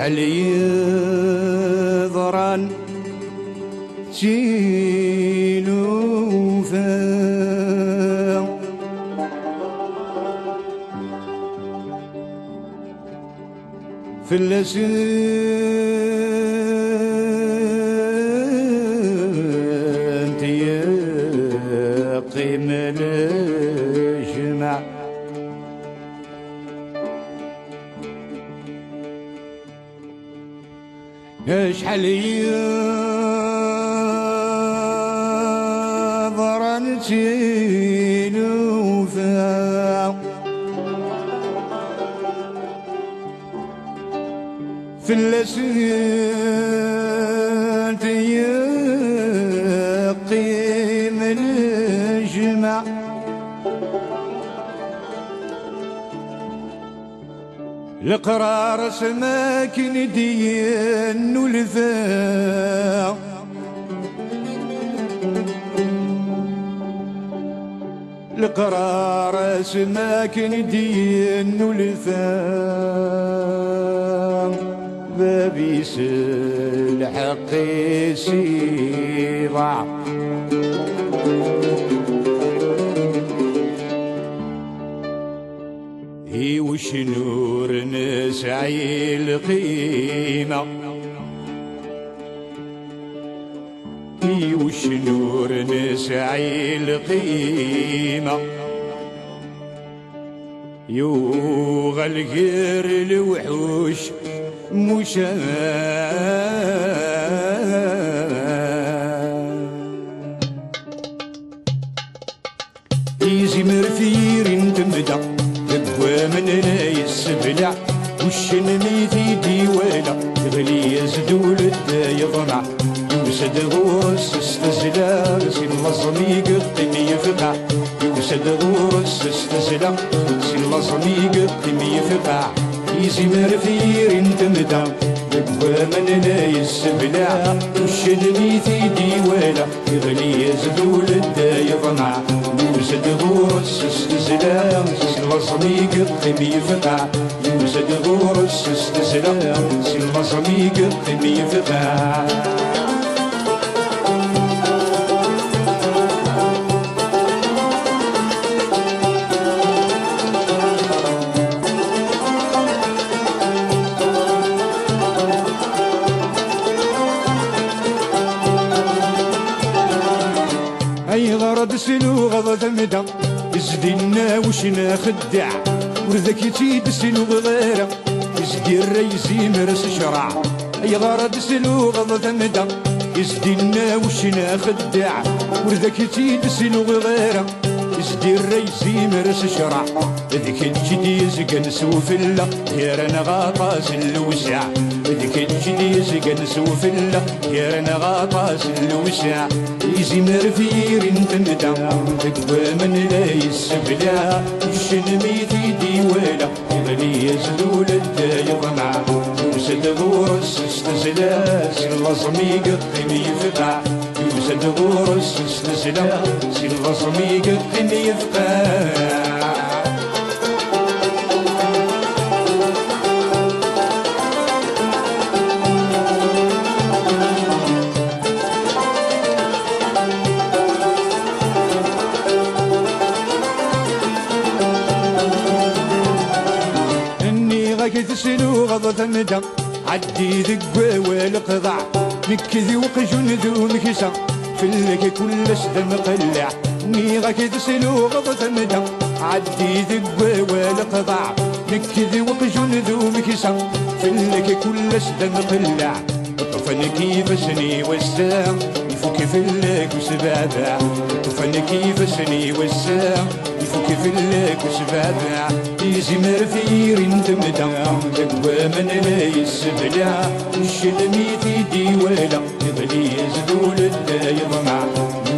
شحال يضران تيلوفا في اللسان تيقيم الجمع شحال يضرن تيلوفا في اللسان تيقيم الجمع القرار سماكن دين والفا القرار سماكن دين والفا بابيس الحق سيضع وش نور نسعي القيمة وش نور نسعي القيمة يوغى الغير الوحوش مشان يزمر فير تمدى من يسبلع وش نميتي ديوالا غلي يزدول يضمع يوسد غورس استزلا سي اللصمي قطم يفقع يوسد غورس استزلا سي اللصمي قطم يفقع يزمر فير تمدى من يسبلع وش نميتي ديوالا غلي يزدول يضمع يوسد غورس استزلا سي اللصمي قطم يفقع يوسد غورس استزلا سي اللصمي قطم يفقع اي غرض سلو غض مدى ازدينا وشنا خدع ورذاك يتيد سلو غيره ازدي الريزي مرس شرع اي غرض سلو غض مدى ازدينا وشنا خدع ورذاك يتيد سلو غيره ازدي الريزي مرس شرع ذيك الجدي يزقن سوفلا يرنا غاطاس الوسع ذيك الجدي يزقن سوفلا يرنا غاطاس الوسع يزي مرفير تندم تقوى من لا يسبلا الشنميتي ديوالا يغلي يزدول يضمع يوسد غورس استزلا سي اللصمي قطم يفقع يوسد غورس استزلا سي اللصمي قطم يفقع تسلو غض مدى عدي ذقوى والقضع مكذي وقجون ذو مكسا فلك كل سدم قلع نيغك تسلو غض مدى عدي ذقوى والقضع مكذي وقجون ذو مكسا فلك كل سدم قلع طفن كيف سني والسام يفك فلك وسبابع طفن كيف سني والسام يفك في اللك سبابع يزمر في رندمدا دقوا من لا يسبلع الشلميت يدي ولا يبلي يزدول الدا يضمع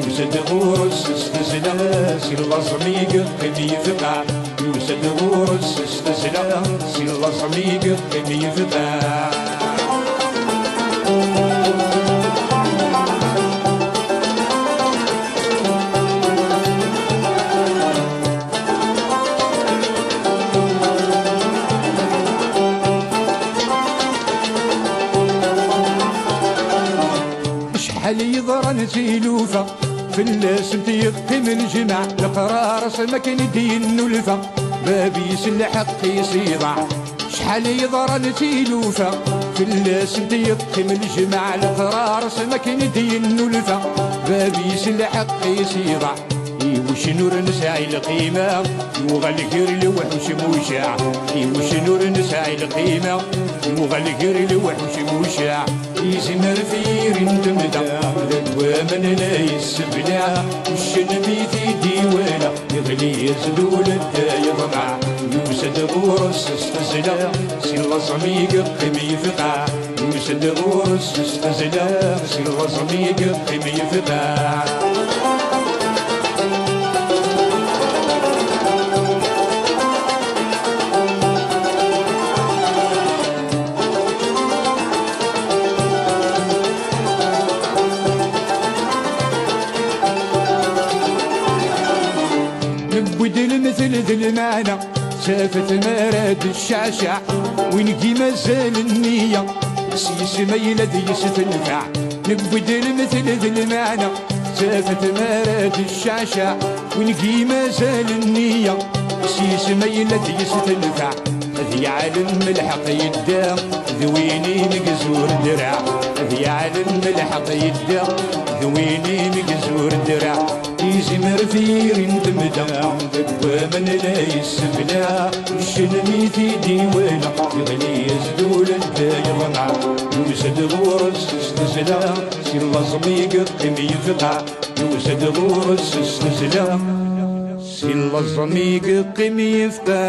يوسد غورس استسلا سي الغصمي قد يفقع يوسد غورس استسلا سي الغصمي قد يفقع شحال يضرن تيلوفا في اللاسم تيقم الجمع القرار سمك ندين نلفا بابي يسلحق يصيضع شحال يضرن تيلوفا في اللاسم تيقم الجمع القرار سمك ندين نلفا بابي يسلحق يصيضع وش نور نسعي القيمة يوغلقر الوحش موشع وش نور نسعي القيمة يوغلقر الوحش موشع يزمر في رندمدا دقوا من لا يسبلع والشنبيت يديوانا يغلي يزدول الدا يضمع يوسد غورس استزلا سي الغصمي قم يفقع يوسد غورس استزلا سي الغصمي قم يفقع نبود المثل ذي المعنى سافت مراد الشعشع ونقي مازال النية سيس ميلة ذي ستنفع نبود المثل ذي المعنى سافت مراد الشعشع ونقي مازال النية سيس ميلة ذي ستنفع ذي عالم الحق يدا ذويني مقزور درع ذي عالم الحق يدا ذويني مقزور درع يزمر في رندمدا دقوا من لا يسبلع والشلميت يديوانا يغلي يزدول الدا يضمع يوسد غورس استسلا سي الغصمي قم يفقع يوسد غورس استسلا سي الغصمي قم يفقع